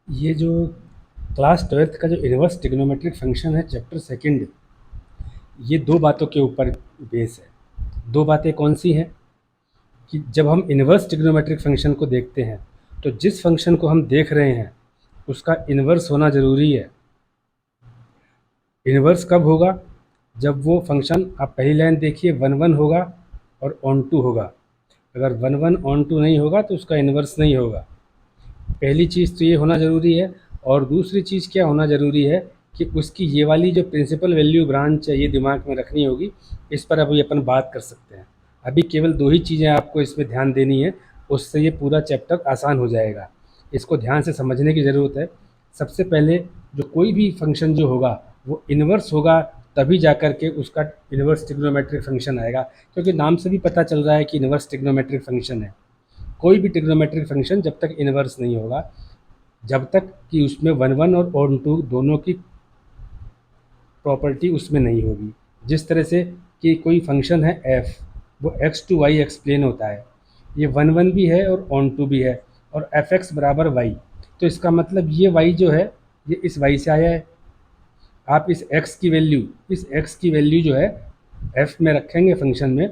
ये जो class 12th का जो इनवर्स ट्रिग्नोमेट्रिक फंक्शन है चैप्टर सेकंड, ये दो बातों के ऊपर बेस है। दो बातें कौन सी हैं कि जब हम इनवर्स ट्रिग्नोमेट्रिक फंक्शन को देखते हैं तो जिस फंक्शन को हम देख रहे हैं उसका इनवर्स होना ज़रूरी है। इनवर्स कब होगा? जब वो फंक्शन, आप पहली लाइन देखिए, 1 1 होगा और ऑन टू होगा। अगर 1 1 ऑन टू नहीं होगा तो उसका इनवर्स नहीं होगा। पहली चीज़ तो ये होना ज़रूरी है। और दूसरी चीज़ क्या होना ज़रूरी है कि उसकी ये वाली जो प्रिंसिपल वैल्यू ब्रांच है ये दिमाग में रखनी होगी। इस पर अभी अपन बात कर सकते हैं। अभी केवल दो ही चीज़ें आपको इसमें ध्यान देनी है, उससे ये पूरा चैप्टर आसान हो जाएगा। इसको ध्यान से समझने की ज़रूरत है। सबसे पहले जो कोई भी फंक्शन जो होगा वो इन्वर्स होगा, तभी जा कर के उसका इन्वर्स ट्रिग्नोमेट्रिक फंक्शन आएगा। क्योंकि नाम से भी पता चल रहा है कि इन्वर्स ट्रिग्नोमेट्रिक फंक्शन है। कोई भी ट्रिग्नोमेट्रिक फंक्शन जब तक इन्वर्स नहीं होगा, जब तक कि उसमें 1 1 और ऑन टू दोनों की प्रॉपर्टी उसमें नहीं होगी। जिस तरह से कि कोई फंक्शन है f, वो x टू y एक्सप्लेन होता है। ये 1 1 भी है और ऑन टू भी है, और एफ एक्स बराबर वाई। तो इसका मतलब ये y जो है ये इस y से आया है। आप इस x की वैल्यू जो है f में रखेंगे फंक्शन में,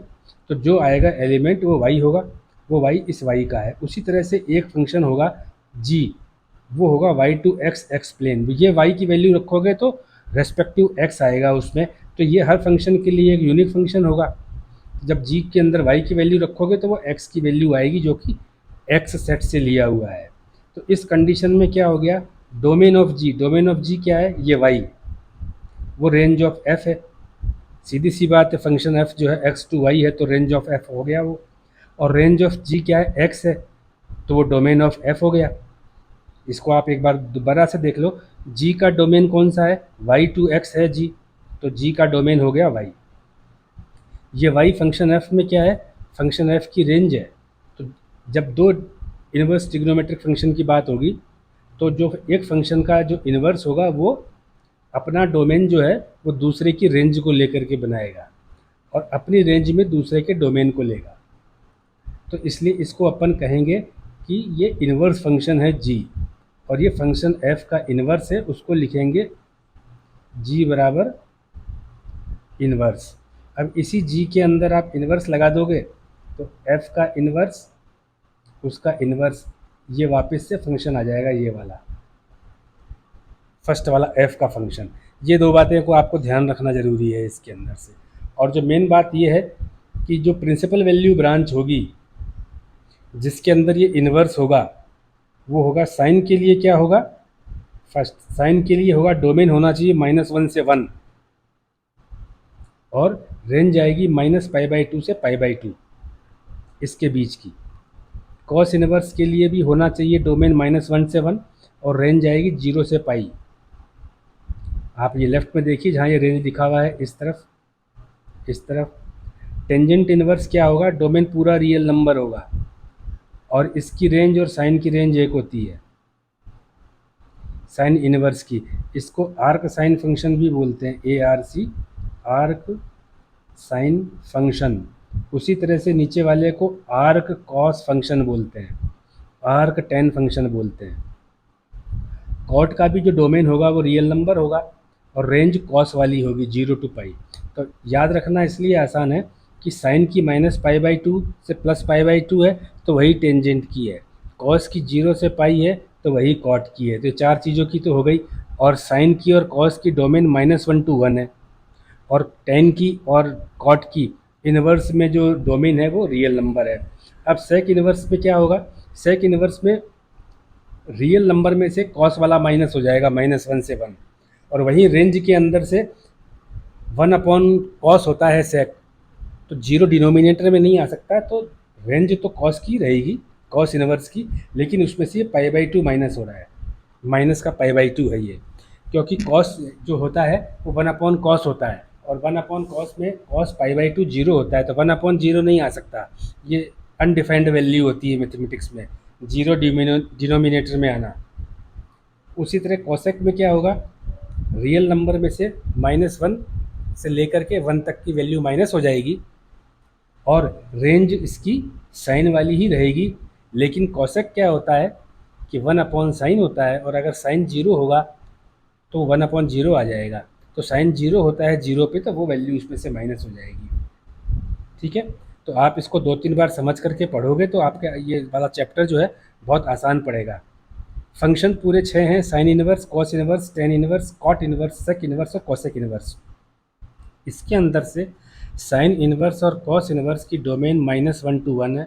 तो जो आएगा एलिमेंट वो y होगा। वो y इस y का है। उसी तरह से एक फंक्शन होगा g, वो होगा y टू x एक्सप्लेन। ये y की वैल्यू रखोगे तो रेस्पेक्टिव x आएगा उसमें। तो ये हर फंक्शन के लिए एक यूनिक फंक्शन होगा। जब g के अंदर y की वैल्यू रखोगे तो वो x की वैल्यू आएगी जो कि x सेट से लिया हुआ है। तो इस कंडीशन में क्या हो गया, डोमेन ऑफ g क्या है, ये y, वो रेंज ऑफ f है। सीधी सी बात है, फंक्शन f जो है x टू y है तो रेंज ऑफ f हो गया वो। और रेंज ऑफ g क्या है, x है, तो वो डोमेन ऑफ f हो गया। इसको आप एक बार दोबारा से देख लो, g का डोमेन कौन सा है, y टू x है g, तो g का डोमेन हो गया y। ये y फंक्शन f में क्या है, फंक्शन f की रेंज है। तो जब दो इनवर्स ट्रिग्नोमेट्रिक फंक्शन की बात होगी तो जो एक फंक्शन का जो इनवर्स होगा वो अपना डोमेन जो है वो दूसरे की रेंज को लेकर के बनाएगा और अपनी रेंज में दूसरे के डोमेन को लेगा। तो इसलिए इसको अपन कहेंगे कि ये इनवर्स फंक्शन है g, और ये फंक्शन f का इनवर्स है, उसको लिखेंगे g बराबर इनवर्स। अब इसी g के अंदर आप इनवर्स लगा दोगे तो f का इनवर्स, उसका इनवर्स, ये वापस से फंक्शन आ जाएगा, ये वाला फर्स्ट वाला f का फंक्शन। ये दो बातें को आपको ध्यान रखना ज़रूरी है इसके अंदर से। और जो मेन बात ये है कि जो प्रिंसिपल वैल्यू ब्रांच होगी जिसके अंदर ये इन्वर्स होगा वो होगा साइन के लिए क्या होगा, फर्स्ट साइन के लिए होगा डोमेन होना चाहिए -1 से 1, और रेंज आएगी -π/2 से π/2 इसके बीच की। कॉस इनवर्स के लिए भी होना चाहिए डोमेन -1 से 1 और रेंज आएगी 0 से पाई। आप ये लेफ्ट में देखिए जहाँ ये रेंज दिखा हुआ है, इस तरफ टेंजेंट इनवर्स क्या होगा, डोमेन पूरा रियल नंबर होगा और इसकी रेंज और साइन की रेंज एक होती है साइन इनवर्स की। इसको आर्क साइन फंक्शन भी बोलते हैं, ARC, आर्क साइन फंक्शन। उसी तरह से नीचे वाले को आर्क कॉस फंक्शन बोलते हैं, आर्क टेन फंक्शन बोलते हैं। कॉट का भी जो डोमेन होगा वो रियल नंबर होगा और रेंज कॉस वाली होगी 0 टू पाई। तो याद रखना इसलिए आसान है कि साइन की -π/2 से +π/2 है तो वही टेंजेंट की है, कॉस की 0 से पाई है तो वही कॉट की है। तो चार चीज़ों की तो हो गई। और साइन की और कॉस की डोमेन -1 to 1 है, और टेन की और कॉट की इनवर्स में जो डोमेन है वो रियल नंबर है। अब सेक इनवर्स में क्या होगा, सेक इनवर्स में रियल नंबर में से कॉस वाला माइनस हो जाएगा -1 से 1, और वहीं रेंज के अंदर से 1/कॉस होता है सेक, तो 0 डिनोमिनेटर में नहीं आ सकता, तो रेंज तो कॉस की रहेगी, कॉस इनवर्स की, लेकिन उसमें से ये π/2 माइनस हो रहा है, माइनस का π/2 है ये, क्योंकि कॉस जो होता है वो 1/कॉस होता है और 1/कॉस में कॉस π/2 0 होता है, तो 1/0 नहीं आ सकता। ये अनडिफाइंड वैल्यू होती है मैथमेटिक्स में, 0 डिनोमिनेटर में आना। उसी तरह कॉसेक में क्या होगा, रियल नंबर में से -1 से लेकर के 1 तक की वैल्यू माइनस हो जाएगी और रेंज इसकी साइन वाली ही रहेगी, लेकिन कॉसेक क्या होता है कि 1/sin होता है, और अगर साइन जीरो होगा तो 1/0 आ जाएगा। तो साइन जीरो होता है जीरो पे, तो वो वैल्यू इसमें से माइनस हो जाएगी। ठीक है, तो आप इसको 2-3 बार समझ करके पढ़ोगे तो आपका ये वाला चैप्टर जो है बहुत आसान पड़ेगा। फंक्शन पूरे 6 हैं: sine inverse, cos inverse, tan inverse, cot inverse, sec inverse और कॉसेक इनवर्स। इसके अंदर से साइन इनवर्स और कॉस इनवर्स की डोमेन -1 to 1 है।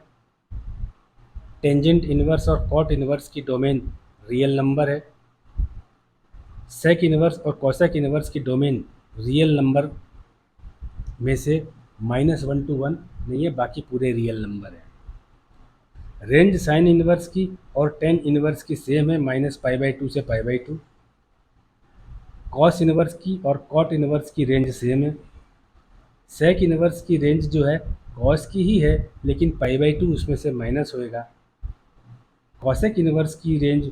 टेंजेंट इनवर्स और कॉट इनवर्स की डोमेन रियल नंबर है। सेक इनवर्स और कॉसेक इनवर्स की डोमेन रियल नंबर में से -1 to 1 नहीं है, बाकी पूरे रियल नंबर है। रेंज साइन इनवर्स की और टेन इनवर्स की सेम है, -π/2 से π/2। कॉस इनवर्स की और कॉट इनवर्स की रेंज सेम है। सेक इनवर्स की रेंज जो है कॉस की ही है, लेकिन π/2 उसमें से माइनस होएगा। कॉसेक इनवर्स की रेंज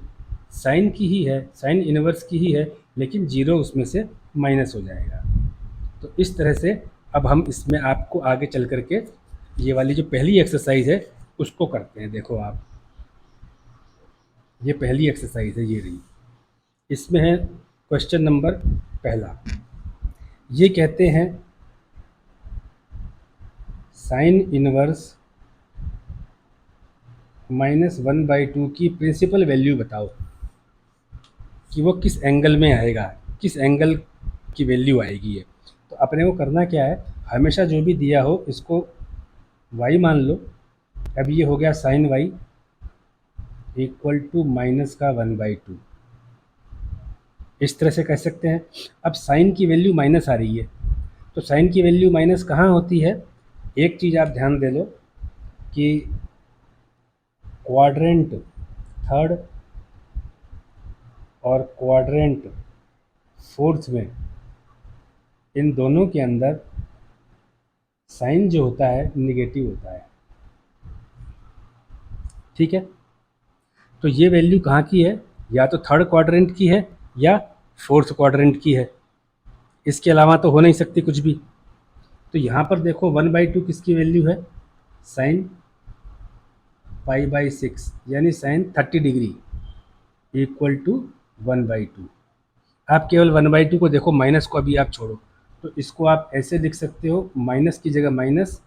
साइन की ही है, साइन इनवर्स की ही है, लेकिन जीरो उसमें से माइनस हो जाएगा। तो इस तरह से अब हम इसमें आपको आगे चल करके ये वाली जो पहली एक्सरसाइज है उसको करते हैं। देखो आप, ये पहली एक्सरसाइज है, ये रही। इसमें है क्वेश्चन नंबर पहला। ये कहते हैं साइन इनवर्स -1/2 की प्रिंसिपल वैल्यू बताओ कि वो किस एंगल में आएगा, किस एंगल की वैल्यू आएगी ये। तो अपने को करना क्या है, हमेशा जो भी दिया हो इसको y मान लो। अब ये हो गया sine y equal to minus का 1/2, इस तरह से कह सकते हैं। अब साइन की वैल्यू माइनस आ रही है, तो साइन की वैल्यू माइनस कहाँ होती है, एक चीज़ आप ध्यान दे लो कि क्वाड्रेंट थर्ड और क्वाड्रेंट फोर्थ में, इन दोनों के अंदर साइन जो होता है निगेटिव होता है। ठीक है, तो ये वैल्यू कहाँ की है, या तो थर्ड क्वाड्रेंट की है या फोर्थ क्वाड्रेंट की है, इसके अलावा तो हो नहीं सकती कुछ भी। तो यहाँ पर देखो 1/2 किसकी वैल्यू है, साइन π/6, यानी साइन 30 डिग्री इक्वल टू 1/2। आप केवल 1/2 को देखो, माइनस को अभी आप छोड़ो, तो इसको आप ऐसे लिख सकते हो, माइनस की जगह माइनस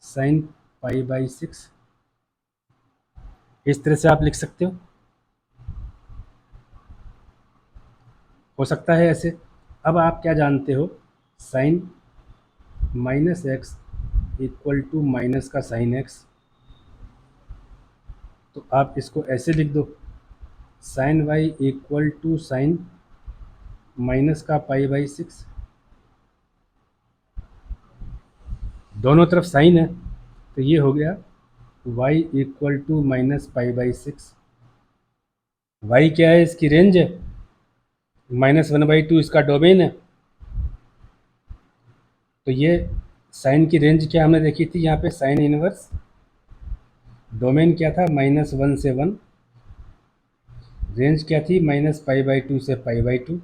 साइन π/6, इस तरह से आप लिख सकते हो सकता है ऐसे। अब आप क्या जानते हो, sine -x equal to minus का साइन x, तो आप इसको ऐसे लिख दो, sine y equal to sine minus का π/6। दोनों तरफ साइन है, तो ये हो गया y equal to minus π/6। y क्या है, इसकी रेंज है, -1/2 इसका डोमेन है। तो ये साइन की रेंज क्या हमने देखी थी, यहाँ पे साइन इनवर्स डोमेन क्या था, -1 से 1, रेंज क्या थी, -π/2 से π/2।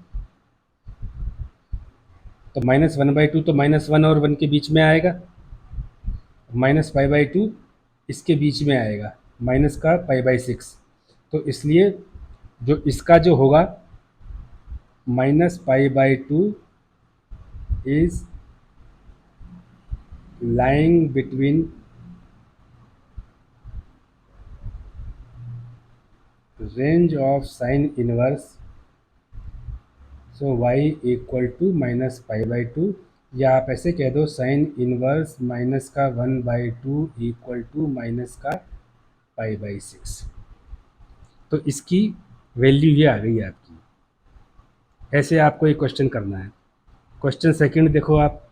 तो -1/2 तो -1 और 1 के बीच में आएगा, -π/2 इसके बीच में आएगा, माइनस का π/6। तो इसलिए जो इसका जो होगा -π/2 is lying between range of sine inverse, so y equal to -π/2, या आप ऐसे कह दो साइन इनवर्स माइनस का 1/2 इक्वल टू माइनस का π/6। तो इसकी वैल्यू ये आ गई है आपकी। ऐसे आपको एक क्वेश्चन करना है। क्वेश्चन सेकंड देखो आप,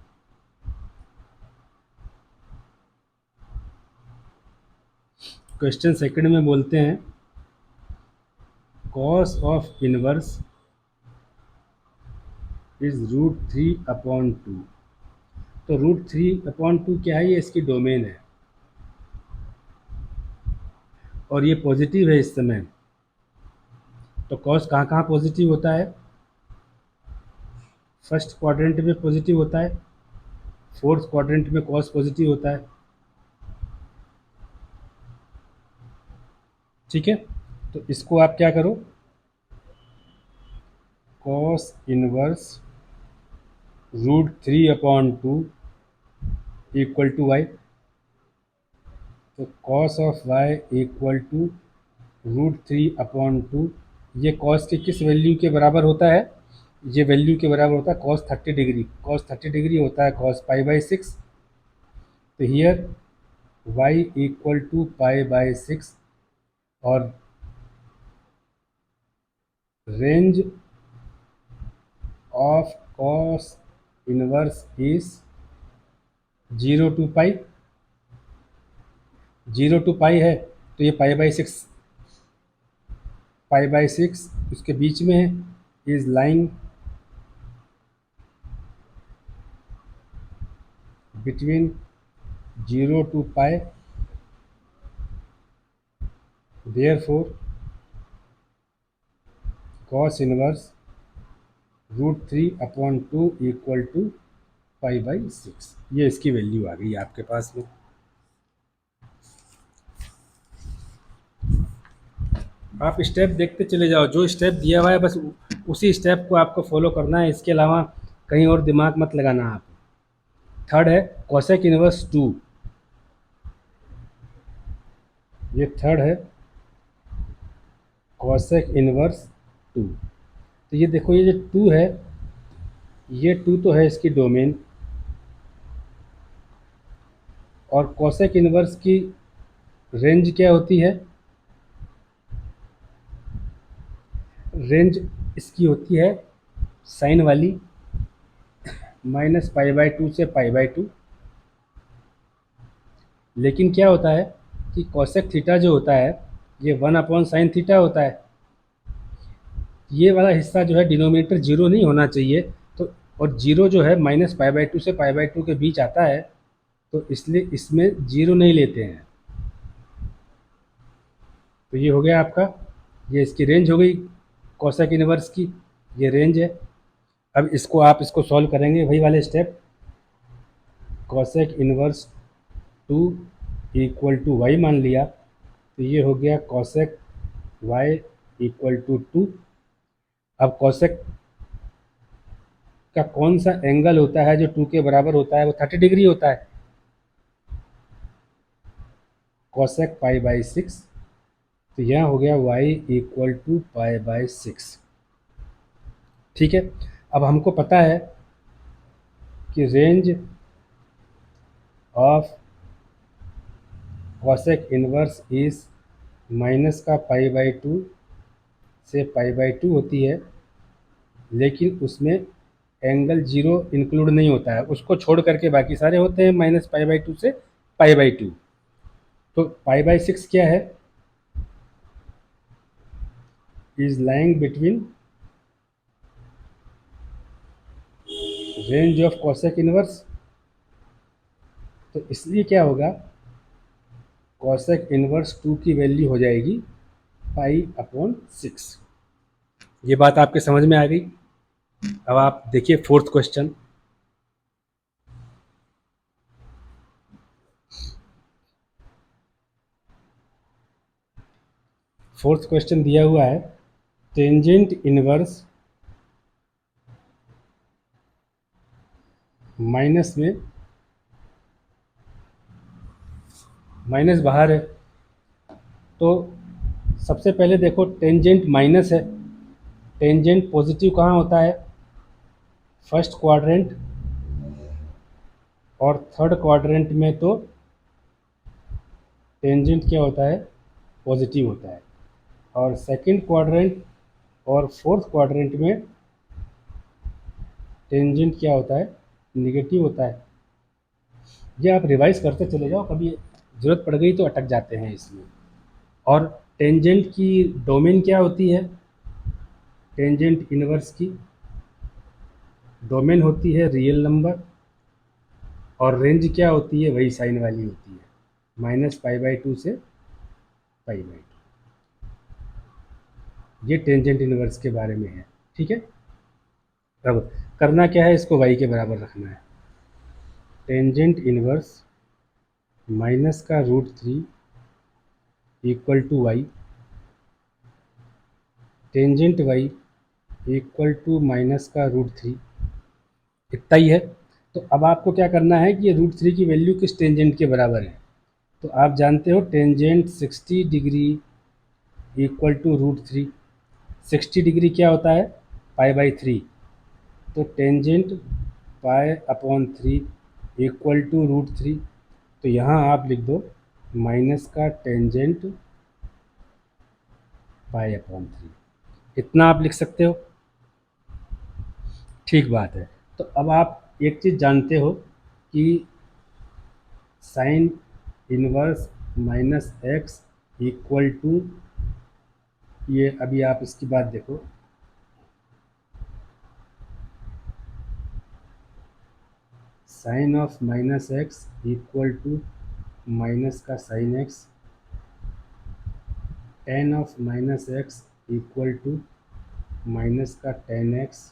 क्वेश्चन सेकंड में बोलते हैं कॉस ऑफ इनवर्स इज √3/2। तो √3/2 क्या है, ये इसकी डोमेन है, और ये पॉजिटिव है इस समय। तो कॉस कहाँ कहाँ पॉजिटिव होता है, फर्स्ट क्वाड्रेंट में पॉजिटिव होता है, फोर्थ क्वाड्रेंट में कॉस पॉजिटिव होता है। ठीक है, तो इसको आप क्या करो, cos inverse √3/2 equal to y. तो cos of y equal to √3/2, ये कॉस के किस वैल्यू के बराबर होता है, ये वैल्यू के बराबर होता है कॉस 30 डिग्री। कॉस 30 डिग्री होता है कॉस π/6। तो हियर y इक्वल टू π/6 और range of cos inverse is 0 to π। 0 to π है, तो ये π/6 उसके बीच में है, is lying between 0 to π। Therefore cos inverse √3/2 equal to π/6। ये इसकी वैल्यू आ गई आपके पास में। आप स्टेप देखते चले जाओ, जो स्टेप दिया हुआ है बस उसी स्टेप को आपको फॉलो करना है, इसके अलावा कहीं और दिमाग मत लगाना आप। थर्ड है कोसेक इनवर्स 2, ये थर्ड है कोसेक इनवर्स 2। तो ये देखो, ये जो 2 है, ये 2 तो है इसकी डोमेन, और कोसेक इनवर्स की रेंज क्या होती है, रेंज इसकी होती है साइन वाली -π/2 से π/2। लेकिन क्या होता है कि कोसेक थीटा जो होता है ये 1/sin थीटा होता है। ये वाला हिस्सा जो है डिनोमिनेटर जीरो नहीं होना चाहिए, तो और जीरो जो है -π/2 से π/2 के बीच आता है, तो इसलिए इसमें जीरो नहीं लेते हैं। तो ये हो गया आपका, ये इसकी रेंज हो गई कोसेक इनवर्स की, ये रेंज है। अब इसको आप इसको सॉल्व करेंगे वही वाले step, cosec inverse 2 equal to y मान लिया, तो ये हो गया कोसेक वाई इक्वल टू 2। अब कोसेक का कौन सा एंगल होता है जो 2 के बराबर होता है, वो 30 डिग्री होता है, कोसेक π/6। तो यहाँ हो गया y इक्वल टू π/6। ठीक है, अब हमको पता है कि range of cosec inverse is minus का π/2 से π/2 होती है, लेकिन उसमें एंगल जीरो इंक्लूड नहीं होता है, उसको छोड़ करके बाकी सारे होते हैं -π/2 से π/2। तो π/6 क्या है, is lying between range of cosec inverse. तो इसलिए क्या होगा, कोसेक इनवर्स 2 की वैल्यू हो जाएगी π/6। ये बात आपके समझ में आ गई। अब आप देखिए फोर्थ क्वेश्चन। फोर्थ क्वेश्चन दिया हुआ है टेंजेंट इनवर्स माइनस में, माइनस बाहर है, तो सबसे पहले देखो टेंजेंट माइनस है, टेंजेंट पॉजिटिव कहाँ होता है, फर्स्ट क्वाड्रेंट और थर्ड क्वाड्रेंट में तो टेंजेंट क्या होता है, पॉजिटिव होता है, और सेकंड क्वाड्रेंट और फोर्थ क्वाड्रेंट में टेंजेंट क्या होता है, निगेटिव होता है। ये आप रिवाइज करते चले जाओ, कभी ज़रूरत पड़ गई तो अटक जाते हैं इसमें। और टेंजेंट की डोमेन क्या होती है, टेंजेंट इनवर्स की डोमेन होती है रियल नंबर, और रेंज क्या होती है, वही साइन वाली होती है -π/2 से π/2। ये टेंजेंट इनवर्स के बारे में है। ठीक है, अब करना क्या है, इसको y के बराबर रखना है, टेंजेंट इनवर्स माइनस का √3 equal to y. Tangent y equal to minus का रूट थ्री, इतना ही है। तो अब आपको क्या करना है कि ये रूट थ्री की वैल्यू किस टेंजेंट के बराबर है। तो आप जानते हो tangent 60 degree equal to root three. 60 degree क्या होता है, पाई बाई थ्री। तो tangent pi upon three equal to root three. तो यहाँ आप लिख दो माइनस का टेंजेंट पाई अपॉन थ्री, इतना आप लिख सकते हो। ठीक बात है। तो अब आप एक चीज़ जानते हो कि sine inverse minus x equal to, ये अभी आप इसकी बात देखो, sine of minus x equal to minus का sine x, tan of minus x equal to minus का टेन एक्स,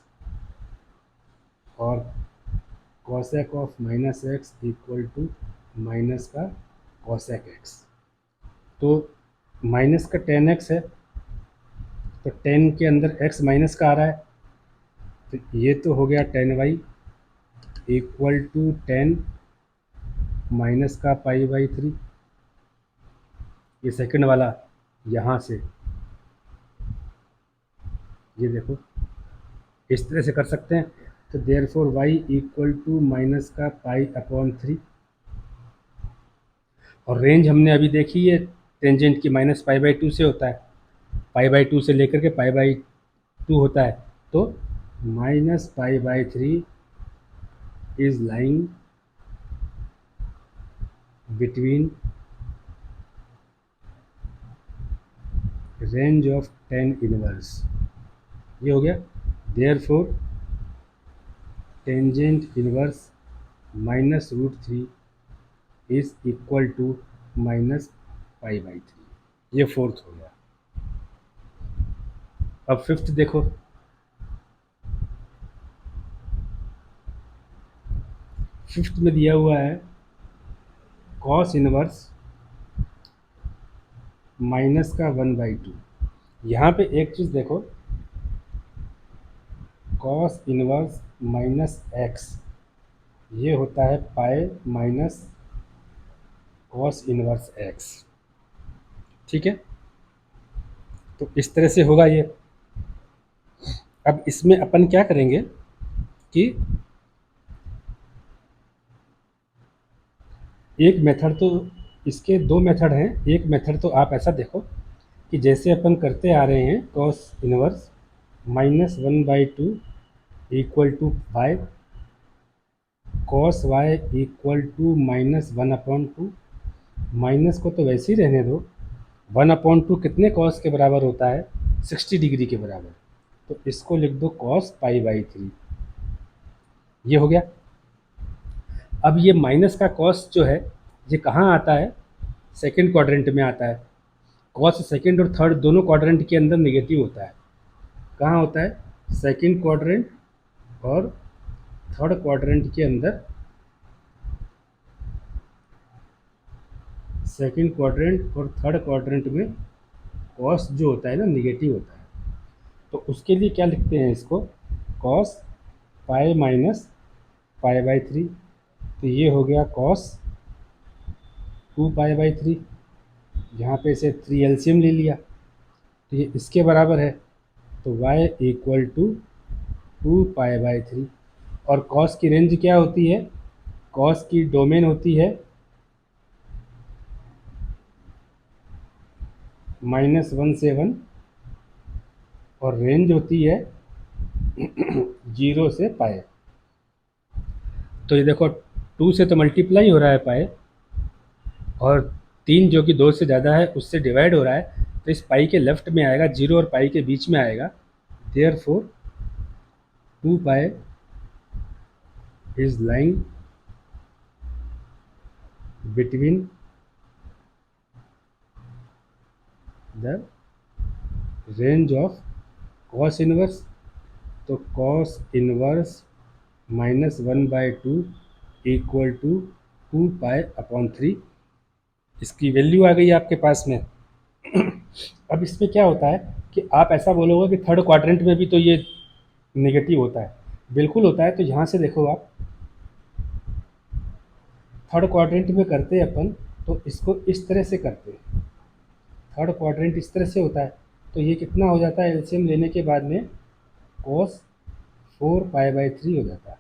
और cosec of minus x equal to minus का कॉसेक एक्स। तो माइनस का टेन एक्स है, तो टेन के अंदर एक्स माइनस का आ रहा है, तो ये तो हो गया tan y equal to tan minus का पाई बाई थ्री। ये सेकंड वाला यहाँ से, ये देखो इस तरह से कर सकते हैं। तो therefore y equal to minus का पाई अपॉन थ्री, और रेंज हमने अभी देखी है टेंजेंट की माइनस पाई बाई टू से होता है, पाई बाई टू से लेकर के पाई बाई टू होता है। तो minus pi by three is lying between range of tan inverse, ये हो गया। Therefore tangent inverse minus root three is equal to minus pi by three, ये फोर्थ हो गया। अब फिफ्थ देखो, फिफ्थ में दिया हुआ है कॉस इनवर्स माइनस का वन बाई टू। यहाँ पे एक चीज़ देखो, कॉस इनवर्स माइनस एक्स, ये होता है pi minus cos inverse x, ठीक है। तो इस तरह से होगा ये। अब इसमें अपन क्या करेंगे कि एक मेथड तो, इसके दो मेथड हैं। एक मेथड तो आप ऐसा देखो कि जैसे अपन करते आ रहे हैं cos inverse minus one by two equal to five, cos y equal to minus one upon two. Minus को तो वैसे ही रहने दो, वन अपॉन टू कितने कॉस के बराबर होता है, 60 डिग्री के बराबर। तो इसको लिख दो कॉस पाई बाई थ्री, ये हो गया। अब ये माइनस का कॉस जो है ये कहाँ आता है, सेकंड क्वाड्रेंट में आता है। कॉस सेकंड और थर्ड दोनों क्वाड्रेंट के अंदर नेगेटिव होता है। कहाँ होता है, सेकंड क्वाड्रेंट और थर्ड क्वाड्रेंट के अंदर। सेकंड क्वाड्रेंट और थर्ड क्वाड्रेंट में कॉस जो होता है ना निगेटिव होता है। तो उसके लिए क्या लिखते हैं इसको, cos pi minus pi by three. तो ये हो गया cos two pi by three, यहाँ पे इसे थ्री एलसीएम ले लिया, तो ये इसके बराबर है। तो y equal to two pi by three. और कॉस की रेंज क्या होती है, कॉस की डोमेन होती है माइनस वन से वन, और रेंज होती है जीरो से पाए। तो ये देखो टू से तो मल्टीप्लाई हो रहा है पाए, और तीन जो कि दो से ज़्यादा है उससे डिवाइड हो रहा है, तो इस पाई के लेफ्ट में आएगा, जीरो और पाई के बीच में आएगा। Therefore two pi is lying between the range of cos inverse. तो cos inverse minus one by two equal to two pi upon three, इसकी वैल्यू आ गई आपके पास में। अब इसमें क्या होता है कि आप ऐसा बोलोगे कि थर्ड क्वाड्रेंट में भी तो ये नेगेटिव होता है, बिल्कुल होता है। तो यहाँ से देखो आप, थर्ड क्वाड्रेंट में करते हैं अपन, तो इसको इस तरह से करते हैं, थर्ड क्वाड्रेंट इस तरह से होता है। तो ये कितना हो जाता है एलसीएम लेने के बाद में, cos 4 पाई बाई 3 हो जाता है।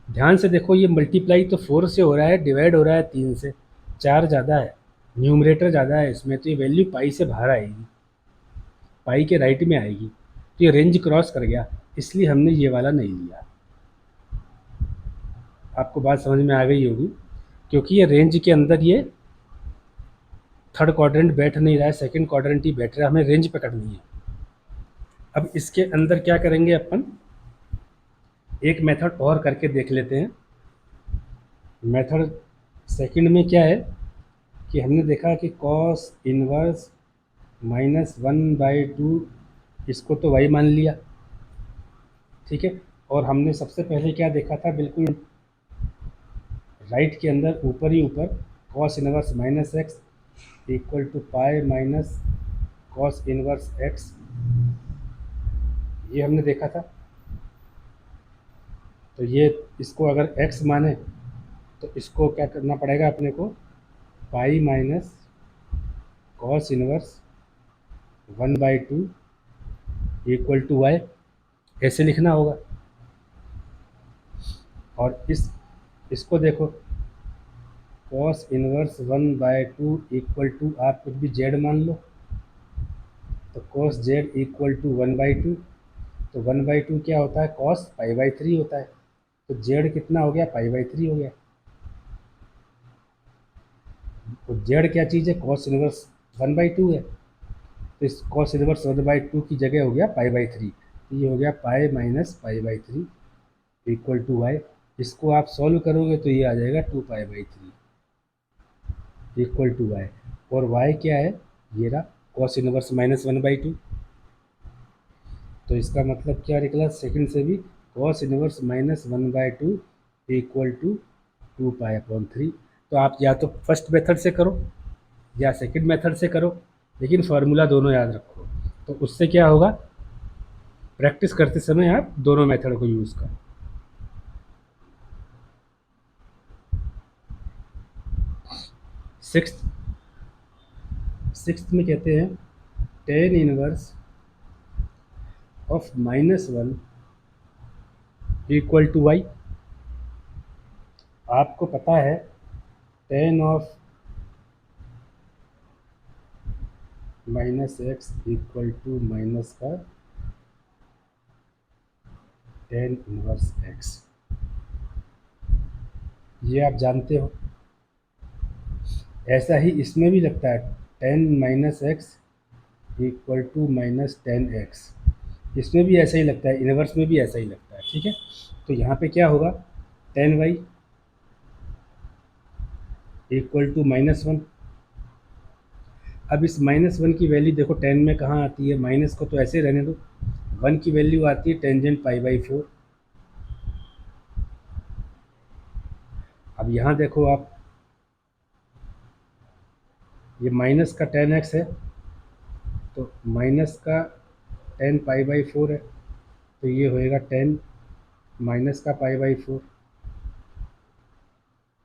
ध्यान से देखो, ये मल्टीप्लाई तो 4 से हो रहा है, डिवाइड हो रहा है 3 से, 4 ज़्यादा है, न्यूमरेटर ज़्यादा है इसमें, तो ये वैल्यू पाई से बाहर आएगी, पाई के राइट में आएगी। तो ये रेंज क्रॉस कर गया, इसलिए हमने ये वाला नहीं लिया। आपको बात समझ में आ गई होगी, क्योंकि ये रेंज के अंदर ये थर्ड क्वाड्रेंट बैठ नहीं रहा है, सेकंड क्वाड्रेंट ही बैठ रहा है, हमें रेंज पकड़नी है। अब इसके अंदर क्या करेंगे अपन, एक मेथड और करके देख लेते हैं। मेथड सेकंड में क्या है कि हमने देखा कि कॉस इनवर्स -1/2, इसको तो y मान लिया, ठीक है। और हमने सबसे पहले क्या देखा था, बिल्कुल राइट के अंदर ऊपर ही ऊपर, cos inverse -x equal to pi minus cos inverse x, ये हमने देखा था। तो ये, इसको अगर x माने तो इसको क्या करना पड़ेगा अपने को, pi minus cos inverse 1/2 equal to y, ऐसे लिखना होगा। और इसको देखो, कॉस इनवर्स 1/2 इक्वल टू, आप कुछ भी z मान लो, तो कॉस z इक्वल टू 1/2, तो 1/2 क्या होता है, कॉस पाई/3 होता है। तो z कितना हो गया, पाई/3 हो गया। तो z क्या चीज़ है, कॉस इनवर्स 1/2 है, तो इस कॉस इनवर्स 1/2 की जगह हो गया पाई/3, तो ये हो गया पाई माइनस पाई/3 इक्वल टू y। इसको आप सॉल्व करोगे तो ये आ जाएगा 2 पाई/3 इक्वल टू y। और y क्या है, ये रहा कॉस इनवर्स -1/2। तो इसका मतलब क्या निकला, सेकंड से भी कॉस इनवर्स -1/2 इक्वल टू 2 पाई/3। तो आप या तो फर्स्ट मेथड से करो या सेकंड मेथड से करो, लेकिन फार्मूला दोनों याद रखो। तो उससे क्या होगा, प्रैक्टिस करते समय आप दोनों मेथड को यूज़ करो। सिक्स्थ में कहते हैं tan inverse of -1 equal to y। आपको पता है tan of -x equal to minus का टेन इनवर्स x, ये आप जानते हो। ऐसा ही इसमें भी लगता है, tan minus x equal to -10x, इसमें भी ऐसा ही लगता है, इनवर्स में भी ऐसा ही लगता है, ठीक है। तो यहाँ पे क्या होगा, 10y इक्वल टू -1। अब इस -1 की वैल्यू देखो 10 में कहाँ आती है, माइनस को तो ऐसे रहने दो, 1 की वैल्यू आती है टेंजेंट पाई/4। अब यहाँ देखो आप, ये माइनस का 10x है, तो माइनस का 10 पाई/4 है, तो ये होएगा 10 माइनस का पाई/4,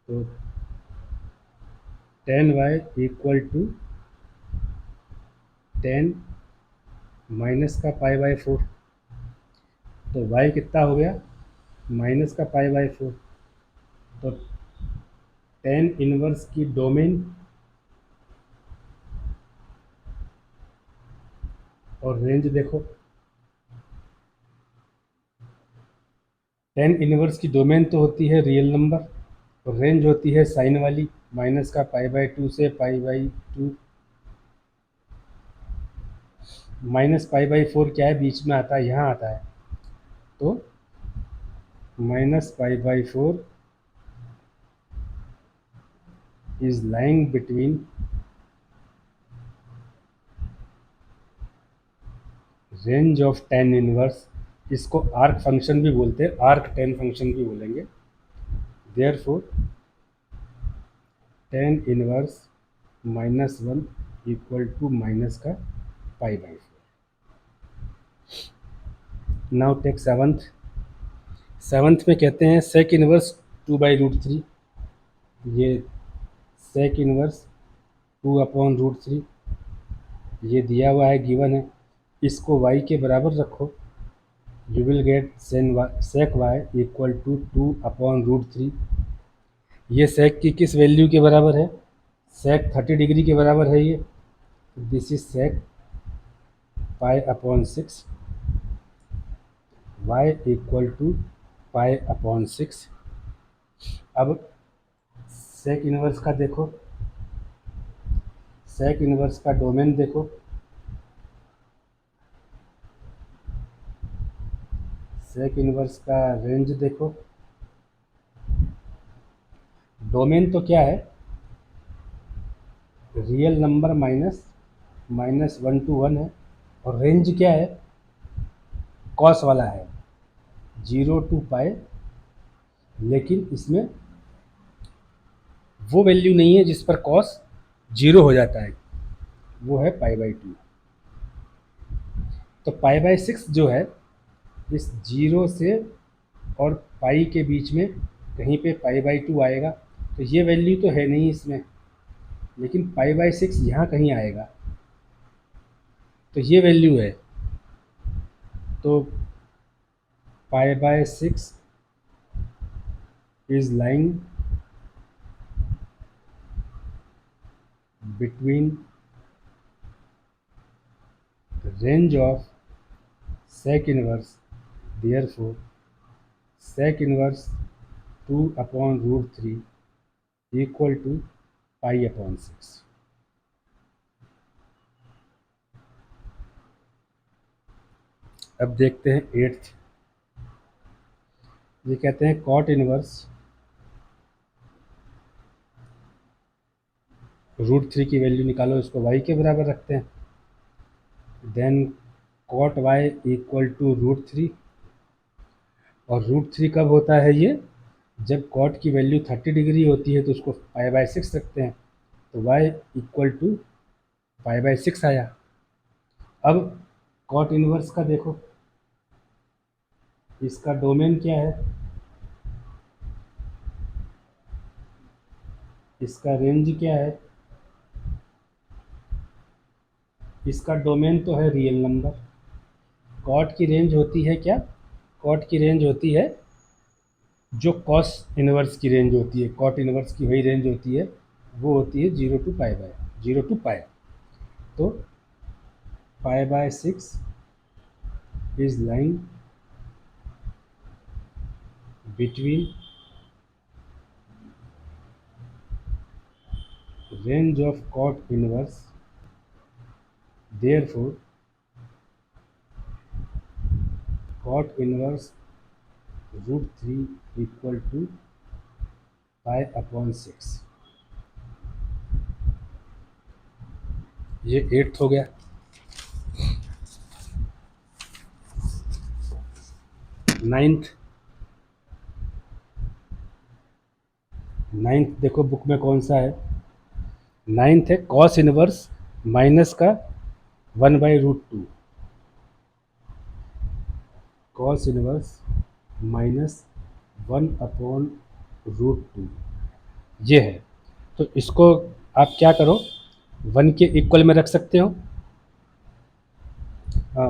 तो 10y इक्वल टू 10 माइनस का पाई/4, तो y कितना हो गया, माइनस का पाई/4। तो 10 इनवर्स की डोमेन और रेंज देखो, 10 इनवर्स की डोमेन तो होती है रियल नंबर, और रेंज होती है साइन वाली, माइनस का पाई/2 से पाई/2। -पाई/4 क्या है, बीच में आता है, यहाँ आता है, तो -पाई/4 is lying between range of 10 inverse, इसको आर्क फंक्शन भी बोलते हैं, आर्क 10 फंक्शन भी बोलेंगे। Therefore 10 inverse -1 equal to minus का pi by 4। Now take seventh. Seventh में कहते हैं सेक इनवर्स 2/√3। ये सेक इनवर्स 2/√3 ये दिया हुआ है, गिवन है। इसको y के बराबर रखो, you will get sec y equal to 2/√3। ये सेक की किस वैल्यू के बराबर है? सेक 30 डिग्री के बराबर है ये। दिस इज सेक पाई/6, y इक्वल टू पाई/6। अब सेक इनवर्स का देखो, सेक इनवर्स का डोमेन देखो, सेक इनवर्स का रेंज देखो। डोमेन तो क्या है? रियल नंबर -1 है। और रेंज क्या है? कॉस वाला है, 0 टू पाई। लेकिन इसमें वो वैल्यू नहीं है जिस पर कॉस 0 हो जाता है, वो है पाई/2। तो पाई/6 जो है, इस 0 से और पाई के बीच में कहीं पे पाई/2 आएगा। तो ये वैल्यू तो है नहीं इसमें, लेकिन पाई/6 यहाँ कहीं आएगा, तो ये वैल्यू है। तो पाई/6 is lying between range of sec inverse, therefore sec inverse 2/√3 equal to पाई/6। अब देखते हैं एट्थ। ये कहते हैं कॉट इनवर्स √3 की वैल्यू निकालो, इसको y के बराबर रखते हैं। Then cot y equal to √3। और √3 कब होता है ये? जब कॉट की वैल्यू 30 डिग्री होती है, तो उसको पाई/6 रखते हैं, तो y इक्वल टू पाई/6 आया। अब कॉट इनवर्स का देखो, इसका डोमेन क्या है, इसका रेंज क्या है? इसका डोमेन तो है रियल नंबर। कॉट की रेंज होती है क्या? कॉट की रेंज होती है जो कॉस इनवर्स की रेंज होती है, कॉट इनवर्स की वही रेंज होती है, वो होती है 0 टू पाई। तो पाई/6 is lying between range of cot inverse, therefore cot inverse √3 equal to पाई/6। ये एट्थ हो गया। नाइन्थ, नाइन्थ देखो बुक में कौन सा है। नाइन्थ है कॉस इनवर्स माइनस का 1/√2। कॉस इनवर्स -1/√2 ये है। तो इसको आप क्या करो, 1 के इक्वल में रख सकते हो,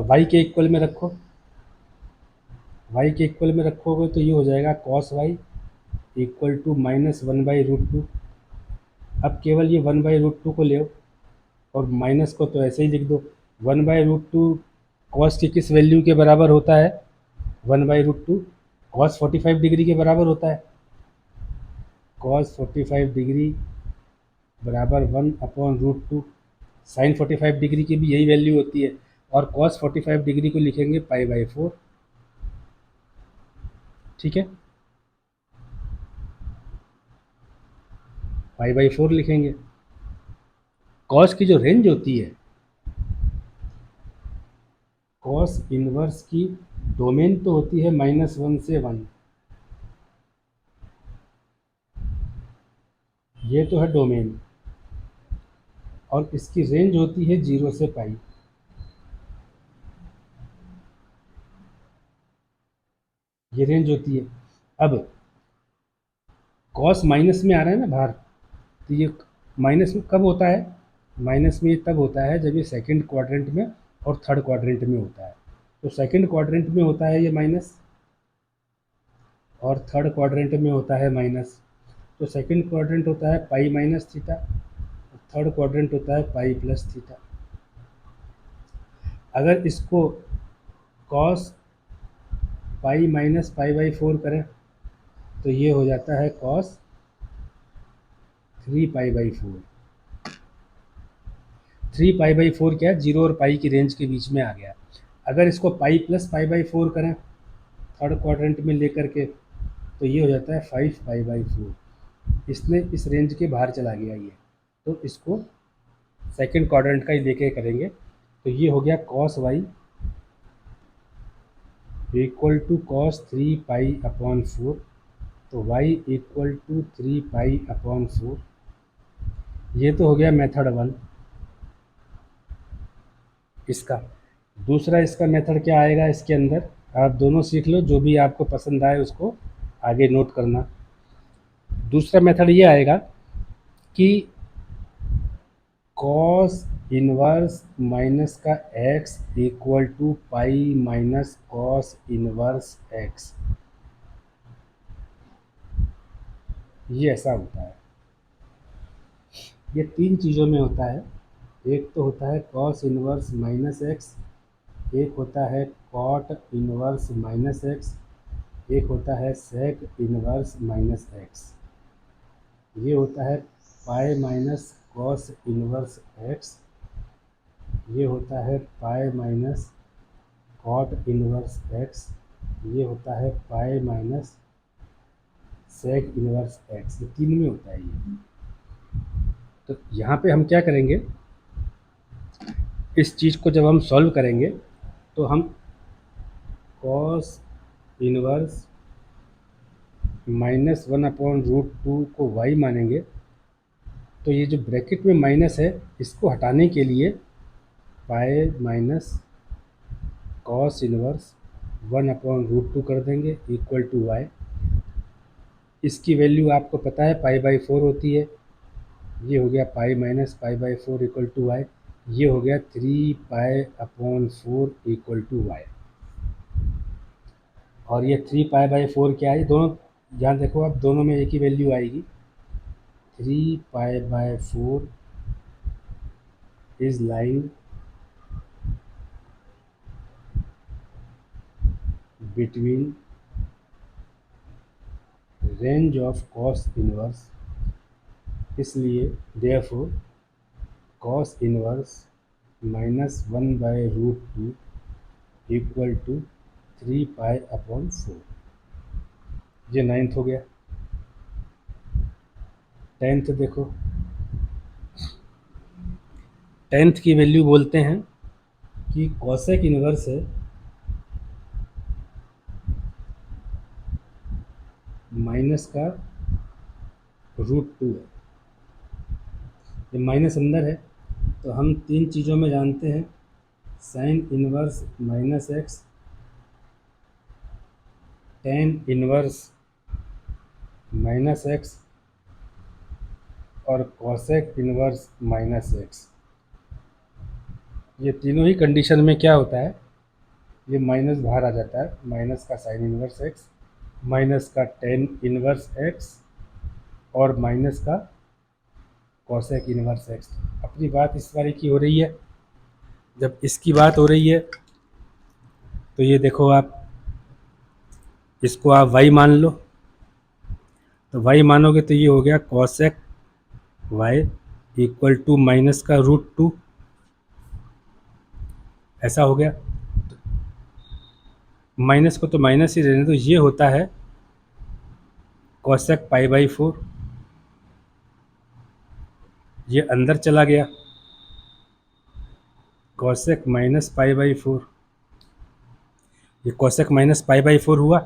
y के इक्वल में रखो। y के इक्वल में रखोगे तो ये हो जाएगा कॉस वाई इक्वल टू -1/√2। अब केवल ये 1/√2 को ले और माइनस को तो ऐसे ही लिख दो। 1/√2 कॉस की किस वैल्यू के बराबर होता है? 1/√2 कॉस 45 डिग्री के बराबर होता है। कॉस 45 डिग्री बराबर 1/√2। साइन 45 डिग्री की भी यही वैल्यू होती है, और कॉस 45 डिग्री को लिखेंगे पाई/4। ठीक है, पाई/4 लिखेंगे। कॉस की जो रेंज होती है, कॉस इनवर्स की डोमेन तो होती है -1 से 1, ये तो है डोमेन। और इसकी रेंज होती है 0 से पाई। ये रेंज होती है। अब कॉस माइनस में आ रहा है ना बाहर, तो ये माइनस में कब होता है? माइनस में ये तब होता है जब ये सेकंड क्वाड्रेंट में और थर्ड क्वाड्रेंट में होता है। तो सेकंड क्वाड्रेंट में होता है ये माइनस, और थर्ड क्वाड्रेंट में होता है माइनस। तो सेकंड क्वाड्रेंट होता है pi minus theta, third quadrant होता है पाई प्लस थीटा। अगर इसको cos pi minus pi by 4 करें तो ये हो जाता है cos 3 pi by 4। 3 pi by 4 क्या है? 0 और पाई की रेंज के बीच में आ गया। अगर इसको पाई प्लस पाई बाई 4 करें थर्ड क्वाड्रेंट में लेकर के, तो ये हो जाता है 5 पाई बाई 4। इसने इस रेंज के बाहर चला गया ये, तो इसको सेकंड क्वाड्रेंट का ही लेके करेंगे। तो ये हो गया cos y equal to cos 3 पाई/4। तो y इक्वल टू 3 पाई/4। ये तो हो गया मेथड 1 इसका। दूसरा इसका मेथड क्या आएगा इसके अंदर, आप दोनों सीख लो, जो भी आपको पसंद आए उसको आगे नोट करना। दूसरा मेथड ये आएगा कि कॉस इनवर्स माइनस का x equal to pi minus cos inverse x। ये ऐसा होता है। ये तीन चीज़ों में होता है। एक तो होता है कॉस इनवर्स माइनस एक्स, एक होता है कॉट इनवर्स माइनस एक्स, एक होता है सेक इनवर्स माइनस एक्स। ये होता है pi minus cos inverse x, ये होता है pi minus cot inverse x, ये होता है pi minus sec inverse x. ये तीन में होता है ये। तो यहाँ पे हम क्या करेंगे, इस चीज़ को जब हम सॉल्व करेंगे तो हम कॉस इनवर्स -1/√2 को y मानेंगे। तो ये जो ब्रैकेट में माइनस है इसको हटाने के लिए पाई माइनस कॉस इनवर्स 1/√2 कर देंगे इक्वल टू y। इसकी वैल्यू आपको पता है पाई/4 होती है। ये हो गया पाई माइनस पाई/4 इक्वल टू y। ये हो गया 3 पाई/4 इक्वल टू y। और ये 3 पाई/4 क्या है? दोनों यहाँ देखो, आप दोनों में एक ही वैल्यू आएगी। 3 पाई/4 is lying between range of cos inverse, इसलिए therefore cos inverse -1/√2 equal to 3 पाई/4। ये 9th हो गया। 10th देखो, 10th की वैल्यू बोलते हैं कि कॉसेक इनवर्स है माइनस का √2 है। ये माइनस अंदर है तो हम तीन चीज़ों में जानते हैं, sine inverse minus x, tan inverse minus x और कॉसेक इनवर्स माइनस एक्स। ये तीनों ही कंडीशन में क्या होता है, ये माइनस बाहर आ जाता है। माइनस का साइन इनवर्स एक्स, माइनस का टेन इनवर्स एक्स और माइनस का कॉसेक इनवर्स एक्स। अपनी बात इस बारे की हो रही है। जब इसकी बात हो रही है तो ये देखो, आप इसको आप y मान लो। तो y मानोगे तो ये हो गया cosec y equal to minus का √2। ऐसा हो गया। माइनस को तो माइनस ही रहने दो। ये होता है कॉसेक पाई/4। ये अंदर चला गया, कॉसेक माइनस पाई/4। ये कॉसेक माइनस पाई/4 हुआ,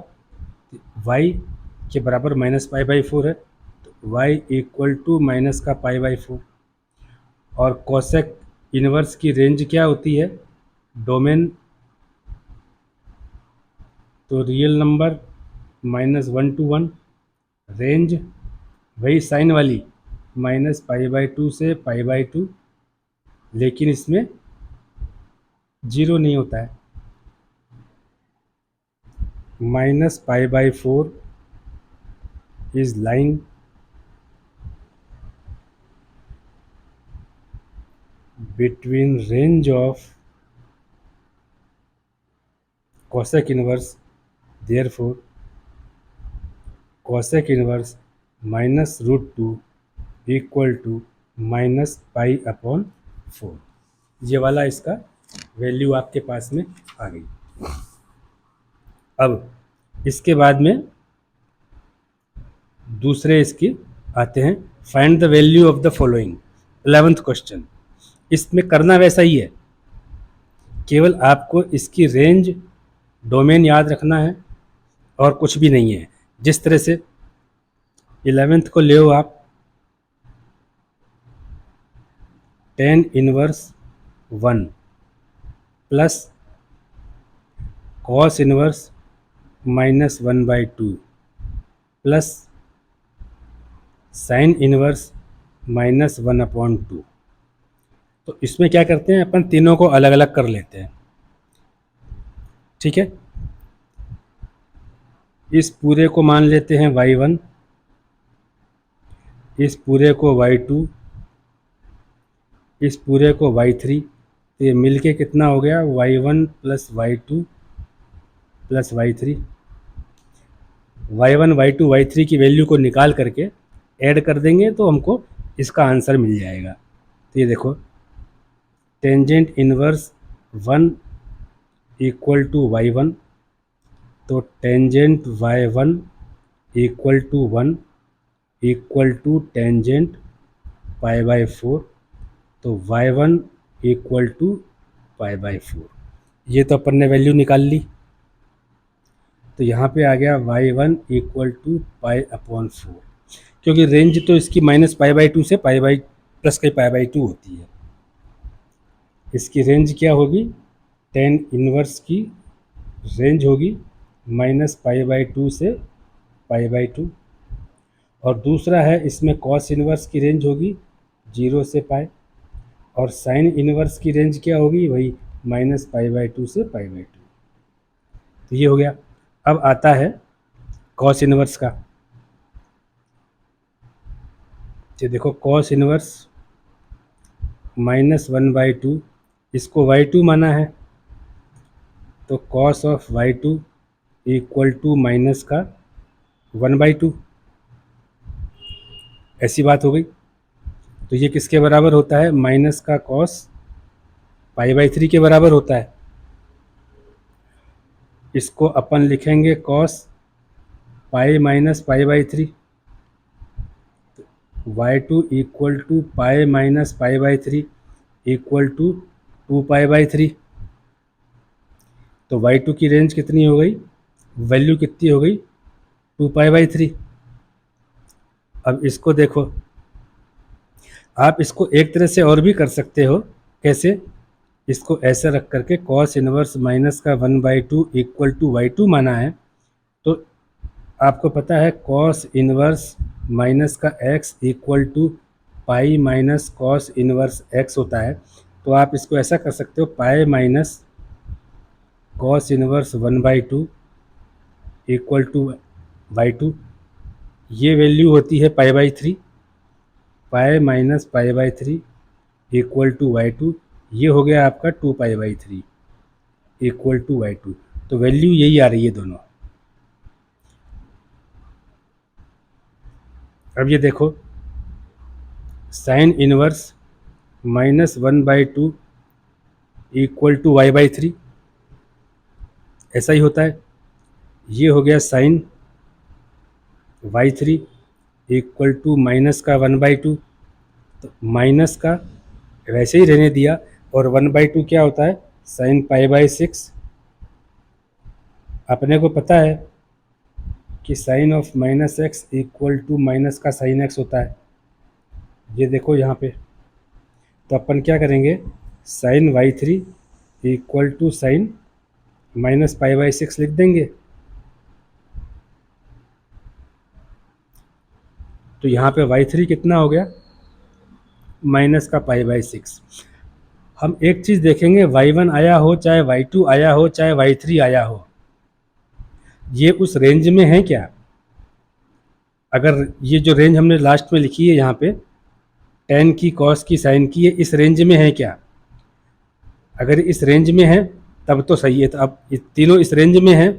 y के बराबर माइनस पाई/4 है, तो y इक्वल टू माइनस का पाई/4। और कोसेक इनवर्स की रेंज क्या होती है, डोमेन तो रियल नंबर -1 to 1, रेंज वही साइन वाली -π/2 से π/2, लेकिन इसमें जीरो नहीं होता है। -π/4 is lying between range of cosec inverse, therefore cosec inverse -√2 equal to -π/4। ये वाला इसका वैल्यू आपके पास में आ गई। अब इसके बाद में दूसरे इसके आते हैं, find the value of the following, 11th question. इसमें करना वैसा ही है, केवल आपको इसकी रेंज डोमेन याद रखना है और कुछ भी नहीं है। जिस तरह से 11th को ले आप tan inverse 1 plus cos inverse -1/2 plus sin inverse -1/2। तो इसमें क्या करते हैं, अपन तीनों को अलग अलग कर लेते हैं, ठीक है। इस पूरे को मान लेते हैं y1, इस पूरे को y2, इस पूरे को y3। तो ये मिलके कितना हो गया, y1 + y2 + y3। y1 y2 y3 की वैल्यू को निकाल करके ऐड कर देंगे तो हमको इसका आंसर मिल जाएगा। तो ये देखो, tangent inverse 1 equal to y1, तो tangent y1 equal to 1 equal to tangent π/4, तो y1 इक्वल टू π/4। ये तो अपन ने वैल्यू निकाल ली, तो यहाँ पे आ गया y1 इक्वल टू π/4, क्योंकि रेंज तो इसकी -π/2 से +π/2 होती है। इसकी रेंज क्या होगी, tan इनवर्स की रेंज होगी -π/2 से π/2, और दूसरा है इसमें cos इनवर्स की रेंज होगी 0 से π, और साइन इनवर्स की रेंज क्या होगी, वही -π/2 से π/2। तो ये हो गया। अब आता है cos इनवर्स का। ये देखो, cos इनवर्स -1/2, इसको y2 माना है, तो cos of y2 equal to minus का 1/2, ऐसी बात हो गई। तो ये किसके बराबर होता है, माइनस का cos π/3 के बराबर होता है। इसको अपन लिखेंगे cos π - π/3, y2 equal to π - π/3 equal to 2π/3। तो y2 की रेंज कितनी हो गई, वैल्यू कितनी हो गई, 2π/3। अब इसको देखो, आप इसको एक तरह से और भी कर सकते हो। कैसे, इसको ऐसे रख करके cos इनवर्स माइनस का 1/2 इक्वल टू y2 माना है, तो आपको पता है cos इनवर्स माइनस का x equal to pi minus cos inverse x होता है। तो आप इसको ऐसा कर सकते हो, pi minus cos inverse 1/2 equal to y2। ये वैल्यू होती है π/3, pi minus π/3 equal to y2। ये हो गया आपका 2π/3 इक्वल टू y2। तो वैल्यू यही आ रही है दोनों। अब ये देखो, sine inverse -1/2 equal to y/3, ऐसा ही होता है। ये हो गया sign y3 equal to minus का 1/2, तो माइनस का वैसे ही रहने दिया, और 1/2 क्या होता है, साइन π/6। अपने को पता है कि sine of -x equal to minus का साइन x होता है। ये देखो यहाँ पे, तो अपन क्या करेंगे, sine y three equal to sine minus pi by six लिख देंगे। तो यहाँ पे वाई थ्री कितना हो गया, माइनस का पाई बाई सिक्स। हम एक चीज़ देखेंगे, वाई वन आया हो चाहे वाई टू आया हो चाहे वाई थ्री आया हो, ये उस रेंज में है क्या। अगर ये जो रेंज हमने लास्ट में लिखी है यहाँ पे, टेन की, कॉस की, साइन की, ये इस रेंज में है क्या। अगर इस रेंज में है तब तो सही है। तो अब ये तीनों इस रेंज में है,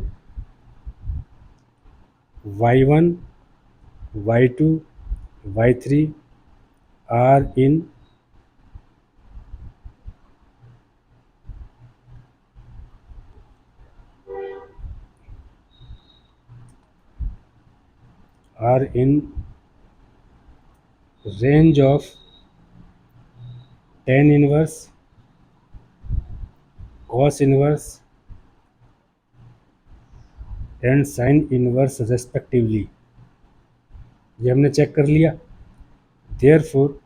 y one, y two, y three are in range of tan inverse, cos inverse and sine inverse respectively. ये हमने चेक कर लिया। Therefore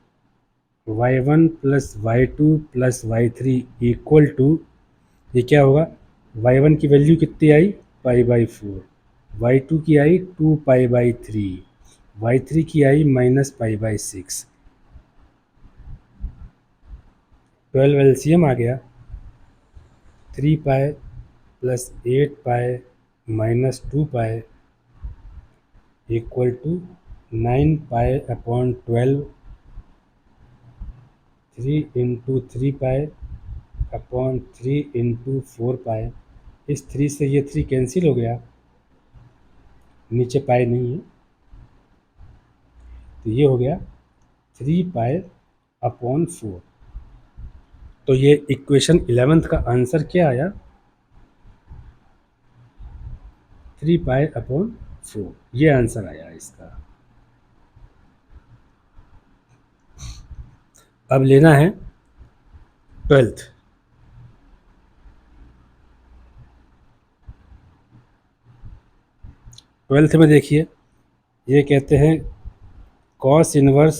y one plus y two plus y three equal to, ये क्या होगा, y one की value कितनी आई, pi by four, y two की आई two pi by three, y three की आई minus pi by six. 12 LCM आ गया, 3 पाए प्लस 8 पाए माइनस 2 पाए इक्वल टू 9 पाए अपॉन 12, 3 इंटू 3 पाए अपॉन 3 इंटू 4 पाए। इस 3 से ये 3 कैंसिल हो गया, नीचे पाए नहीं है, तो ये हो गया 3 पाए अपॉन 4। तो ये इक्वेशन 11th का आंसर क्या आया, 3 पाए अपॉन 4, ये आंसर आया इसका। अब लेना है 12th। 12th में देखिए, ये कहते हैं cos inverse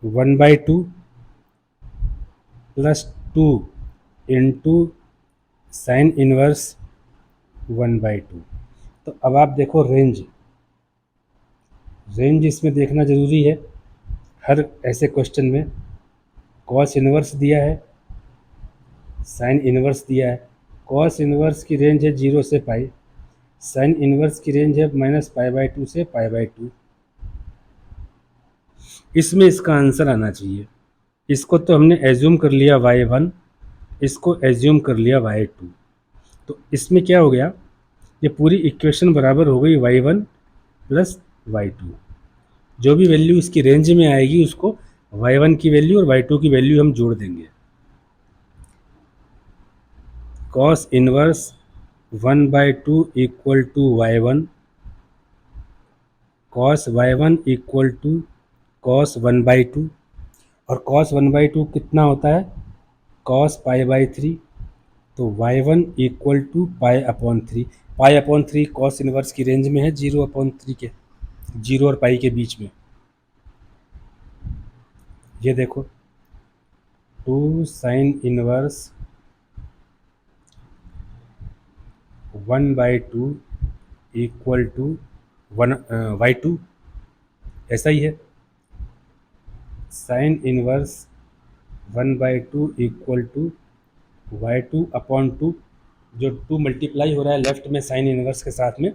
1/2 plus 2 into sine inverse 1/2। तो अब आप देखो रेंज, रेंज इसमें देखना ज़रूरी है हर ऐसे क्वेश्चन में। कॉस इनवर्स दिया है, साइन इनवर्स दिया है। कॉस इनवर्स की रेंज है 0 से पाई, साइन इनवर्स की रेंज है माइनस पाई बाई टू से पाई बाई टू। इसमें इसका आंसर आना चाहिए। इसको तो हमने एज्यूम कर लिया वाई वन, इसको एज्यूम कर लिया वाई टू। तो इसमें क्या हो गया, ये पूरी इक्वेशन बराबर हो गई y one plus y two. जो भी वैल्यू इसकी रेंज में आएगी उसको वाई वन की वैल्यू और वाई टू की वैल्यू हम जोड़ देंगे। Cos inverse 1/2 equal to y one, cos y one equal to cos 1/2, और कॉस 1/2 कितना होता है, कॉस पाई बाई थ्री। तो y one equal to pi upon three. Pi upon three cos inverse की रेंज में है 0/3 के, 0 और पाई के बीच में। ये देखो 2 साइन इनवर्स 1/2 इक्वल टू 1/2, ऐसा ही है। Sine inverse 1/2 equal to y2/2, जो 2 मल्टीप्लाई हो रहा है लेफ्ट में साइन इनवर्स के साथ में,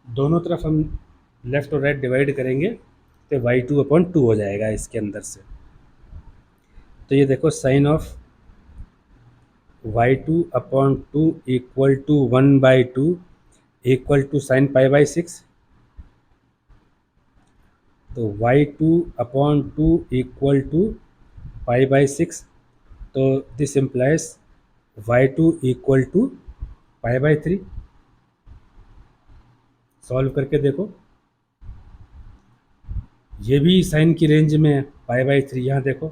दोनों तरफ हम लेफ्ट और राइट डिवाइड करेंगे तो y2/2 हो जाएगा इसके अंदर से। तो ये देखो sine of y2/2 equal to 1/2 equal to sine pi by six. तो y2/2 equal to pi by six. तो this implies y2 equal to pi by three. Solve करके देखो, ये भी साइन की रेंज में है, पाई बाई थ्री। यहाँ देखो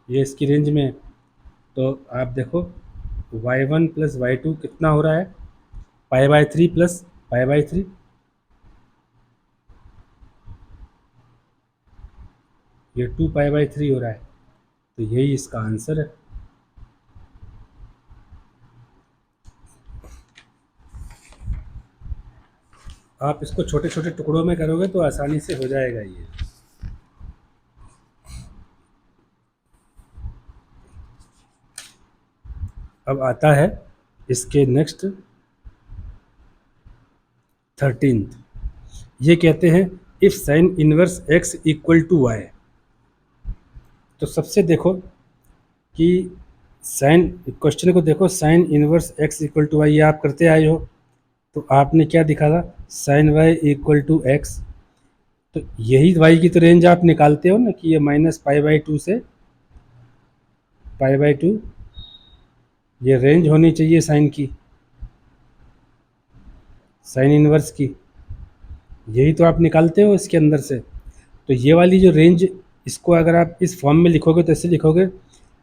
ये इसकी रेंज में है। तो आप देखो y one plus y two कितना हो रहा है, pi by three plus pi by three. ये 2 पाई बाई थ्री हो रहा है। तो यही इसका आंसर है। आप इसको छोटे छोटे टुकड़ों में करोगे तो आसानी से हो जाएगा ये। अब आता है इसके नेक्स्ट 13th। ये कहते हैं if sine inverse x equal to y. तो सबसे देखो कि साइन क्वेश्चन को देखो, sine inverse x equal to y ये आप करते आए हो। तो आपने क्या दिखा था, sine y equal to x. तो यही वाई की तो रेंज आप निकालते हो ना कि ये -π/2 से π/2 ये रेंज होनी चाहिए साइन की, साइन इनवर्स की। यही तो आप निकालते हो इसके अंदर से। तो ये वाली जो रेंज, इसको अगर आप इस फॉर्म में लिखोगे तो ऐसे लिखोगे,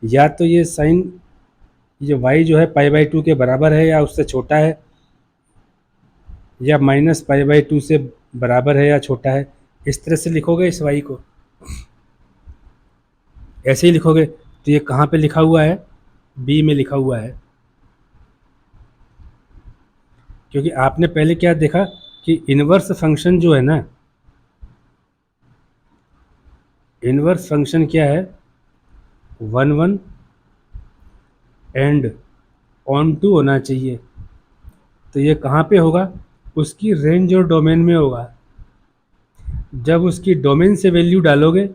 या तो ये साइन, ये वाई जो है π/2 के बराबर है या उससे छोटा है, या -π/2 से बराबर है या छोटा है। इस तरह से लिखोगे इस वाई को, ऐसे ही लिखोगे। तो ये कहाँ पे लिखा हुआ है, बी में लिखा हुआ है। क्योंकि आपने पहले क्या देखा कि इनवर्स फंक्शन जो है ना, इनवर्स फंक्शन क्या है, 1 1 एंड ऑन टू होना चाहिए। तो ये कहाँ पे होगा, उसकी रेंज और डोमेन में होगा। जब उसकी डोमेन से वैल्यू डालोगे,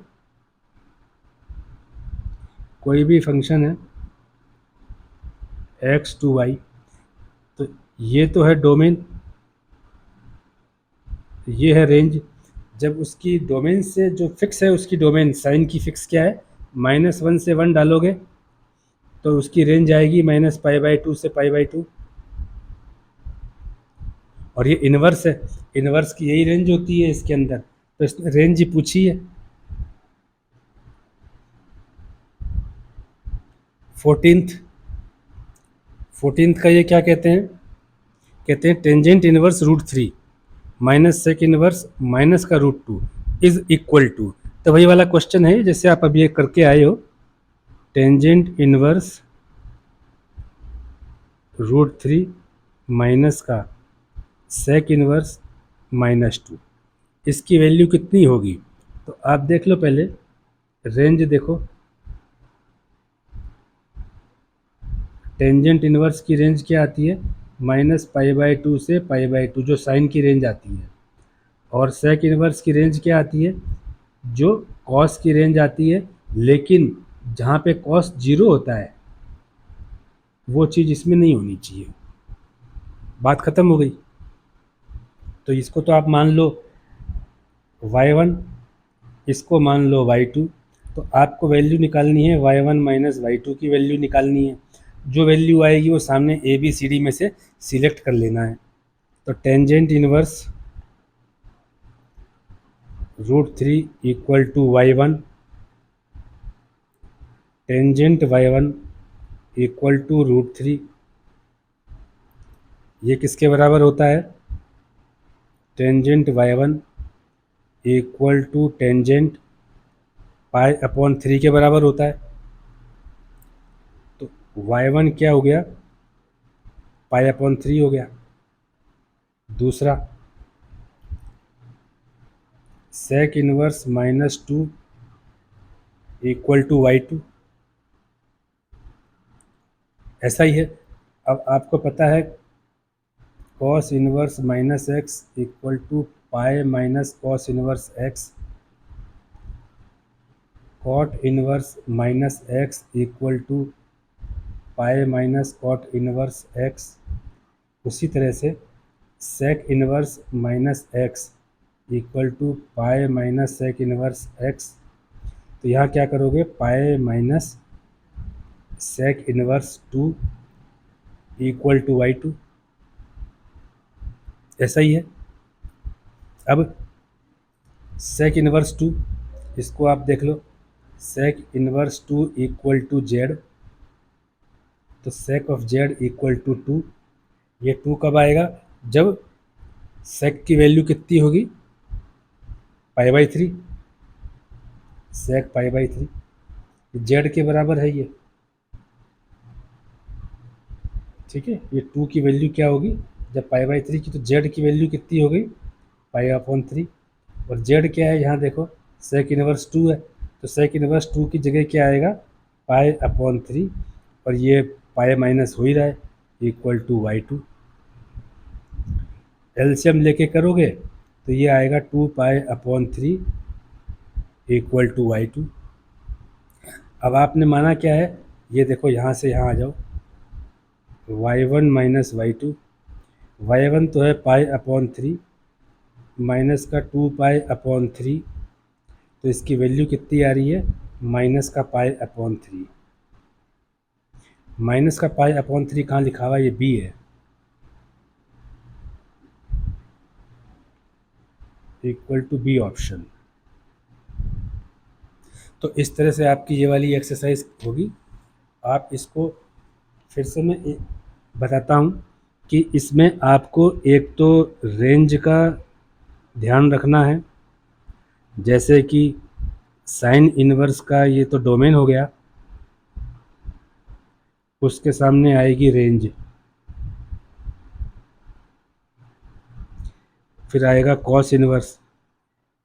कोई भी फंक्शन है x to y, तो ये तो है डोमेन, ये है रेंज। जब उसकी डोमेन से जो फिक्स है, उसकी डोमेन साइन की फिक्स क्या है, -1 से 1 डालोगे तो उसकी रेंज आएगी -π/2 से π/2। और ये इन्वर्स है, इन्वर्स की यही रेंज होती है इसके अंदर, तो इसने रेंज ही पूछी है। 14th का ये क्या कहते हैं, कहते हैं tangent inverse √3 minus sec inverse minus का √2 इज इक्वल टू। तो वही वाला क्वेश्चन है जैसे आप अभी ये करके आए हो, टेंजेंट इनवर्स √3 माइनस का सेक इनवर्स -2, इसकी वैल्यू कितनी होगी। तो आप देख लो पहले, रेंज देखो, टेंजेंट इनवर्स की रेंज क्या आती है, -π/2 से π/2 जो साइन की रेंज आती है। और सेक इनवर्स की रेंज क्या आती है, जो कॉस की रेंज आती है। लेकिन जहाँ पे कॉस 0 होता है वो चीज़ इसमें नहीं होनी चाहिए। बात ख़त्म हो गई। तो इसको तो आप मान लो y1, इसको मान लो y2। तो आपको वैल्यू निकालनी है y1 माइनस y2 की वैल्यू निकालनी है। जो वैल्यू आएगी वो सामने ए बी सी डी में से सिलेक्ट कर लेना है। तो tangent inverse √3 equal to y1, tangent y1 equal to √3, ये किसके बराबर होता है, tangent y1 equal to tangent π/3 के बराबर होता है। तो y1 क्या हो गया, π/3 हो गया। दूसरा सेक इनवर्स -2 इक्वल टू y2, ऐसा ही है। अब आपको पता है cos inverse -x equal to pi minus cos inverse x, cot inverse -x equal to pi minus cot inverse x। उसी तरह से sec inverse -x equal to pi minus sec inverse x। तो यहाँ क्या करोगे, pi minus sec inverse 2 equal to y2, ऐसा ही है। अब सेक इनवर्स 2, इसको आप देख लो, sec inverse 2 equal to z। तो sec of z equal to 2। ये 2 कब आएगा, जब सेक की वैल्यू कितनी होगी, π/3, सेक π/3। जेड के बराबर है ये, ठीक है। ये 2 की वैल्यू क्या होगी जब पाई/3 की, तो जेड की वैल्यू कितनी हो गई, पाई/3। और जेड क्या है यहाँ देखो, सेक इनवर्स 2 है, तो सेक इनवर्स 2 की जगह क्या आएगा, पाई/3, और ये पाई माइनस हो ही रहा है, इक्वल टू y2। एलसीएम लेके करोगे तो ये आएगा 2 पाई/3 इक्वल टू y2। अब आपने माना क्या है, ये देखो यहाँ से यहाँ आ जाओ, y1 माइनस y2, y1 तो है पाई/3 माइनस का 2 पाई/3, तो इसकी वैल्यू कितनी आ रही है, माइनस का पाई/3। माइनस का पाई/3 कहाँ लिखा हुआ है, ये बी है, इक्वल टू बी ऑप्शन। तो इस तरह से आपकी ये वाली एक्सरसाइज होगी। आप इसको फिर से मैं बताता हूँ कि इसमें आपको एक तो रेंज का ध्यान रखना है, जैसे कि साइन इनवर्स का ये तो डोमेन हो गया, उसके सामने आएगी रेंज, फिर आएगा कॉस इनवर्स।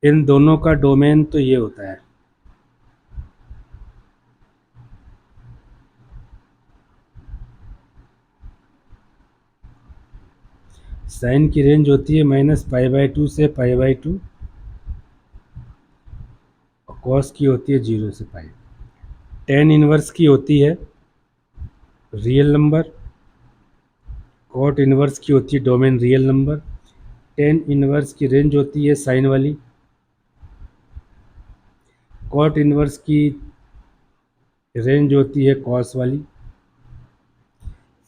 इन दोनों का डोमेन तो ये होता है, साइन की रेंज होती है -π/2 से π/2, और कॉस की होती है 0 से पाई। टेन इनवर्स की होती है रियल नंबर, कॉट इनवर्स की होती है domain real number, tan inverse की रेंज होती है साइन वाली, कॉट इनवर्स की रेंज होती है कॉस वाली।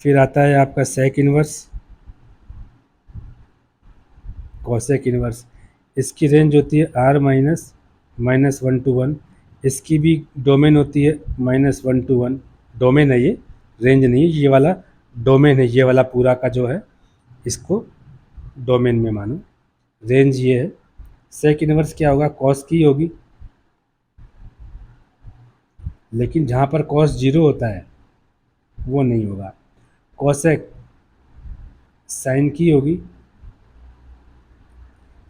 फिर आता है आपका सेक इनवर्स, कॉसेक इनवर्स, इसकी रेंज होती है r -(-1 to 1), इसकी भी डोमेन होती है -1 to 1। डोमेन है ये, रेंज नहीं है, ये वाला डोमेन है, ये वाला पूरा का जो है इसको डोमेन में मानो, रेंज ये है। सेक इनवर्स क्या होगा, कॉस की होगी, लेकिन जहाँ पर कॉस 0 होता है वो नहीं होगा। कॉसेक साइन की होगी,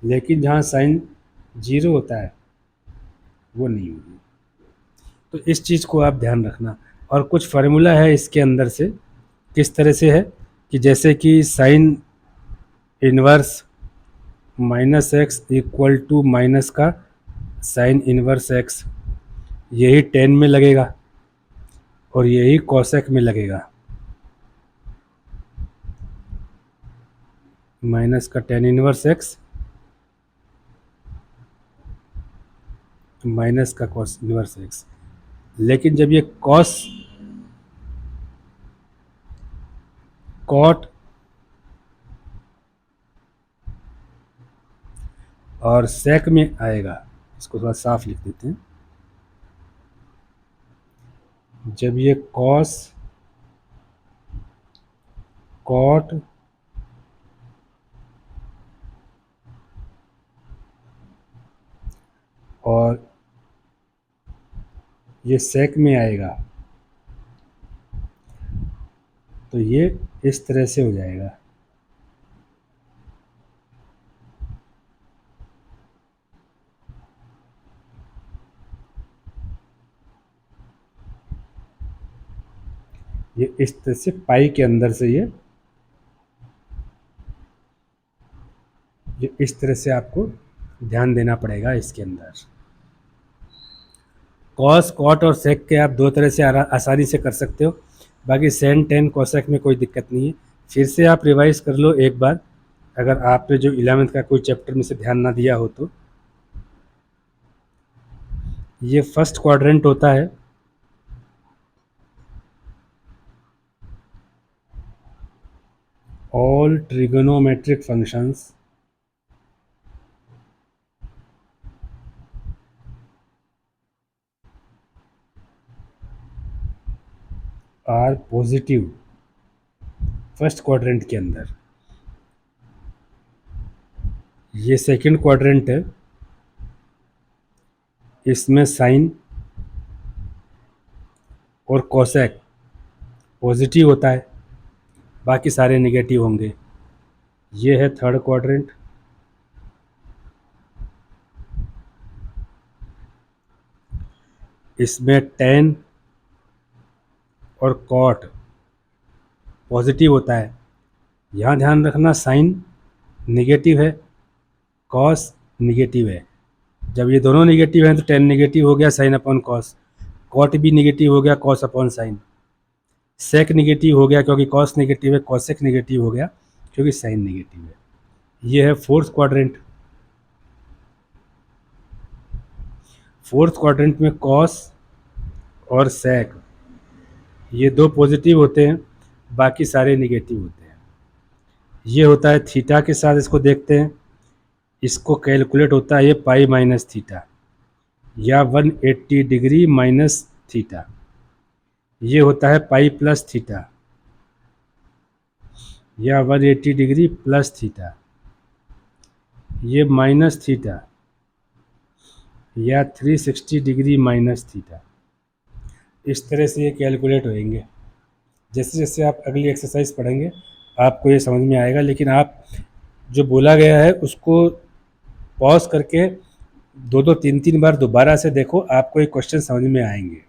लेकिन जहाँ साइन 0 होता है वो नहीं होगी। तो इस चीज़ को आप ध्यान रखना। और कुछ फार्मूला है इसके अंदर से, किस तरह से है कि जैसे कि sine inverse -x equal to minus का साइन इनवर्स x, यही टेन में लगेगा और यही कॉसेक में लगेगा, माइनस का टेन इनवर्स x माइनस का कॉस इनवर्स x। लेकिन जब ये कॉट और सेक में आएगा, इसको थोड़ा साफ लिख देते हैं, जब ये कॉस, कॉट और ये सेक में आएगा, तो ये इस तरह से हो जाएगा। ये इस तरह से पाई के अंदर से ये इस तरह से आपको ध्यान देना पड़ेगा इसके अंदर। कॉस, कॉट और सेक के आप दो तरह से आसानी से कर सकते हो, बाकी सेन, टेन, कॉसेक में कोई दिक्कत नहीं है। फिर से आप रिवाइज कर लो एक बार, अगर आपने जो 11th का कोई चैप्टर में से ध्यान ना दिया हो तो। ये फर्स्ट क्वाड्रेंट होता है, all trigonometric functions are positive first quadrant के अंदर। ये सेकंड क्वाड्रेंट है, इसमें साइन और कोसेक पॉजिटिव होता है, बाकी सारे नेगेटिव होंगे। ये है थर्ड क्वाड्रेंट। इसमें टेन और कॉट पॉजिटिव होता है। यहाँ ध्यान रखना साइन नेगेटिव है, कॉस नेगेटिव है। जब ये दोनों नेगेटिव हैं तो टेन नेगेटिव हो गया साइन अपॉन कॉस, कॉट भी नेगेटिव हो गया कॉस अपॉन साइन, सेक नेगेटिव हो गया क्योंकि कॉस नेगेटिव है, कॉसेक नेगेटिव हो गया क्योंकि साइन नेगेटिव है। ये है फोर्थ क्वाड्रेंट। फोर्थ क्वाड्रेंट में कॉस और सेक ये दो पॉजिटिव होते हैं, बाकी सारे नेगेटिव होते हैं। ये होता है थीटा के साथ, इसको देखते हैं। इसको कैलकुलेट होता है ये पाई माइनस थीटा या 180 डिग्री माइनस थीटा। ये होता है पाई प्लस थीटा या 180 डिग्री प्लस थीटा। ये माइनस थीटा या 360 डिग्री माइनस थीटा। इस तरह से ये कैलकुलेट होएंगे। जैसे जैसे आप अगली एक्सरसाइज पढ़ेंगे आपको ये समझ में आएगा, लेकिन आप जो बोला गया है उसको पॉज करके दो दो तीन तीन बार दोबारा से देखो, आपको ये क्वेश्चन समझ में आएंगे।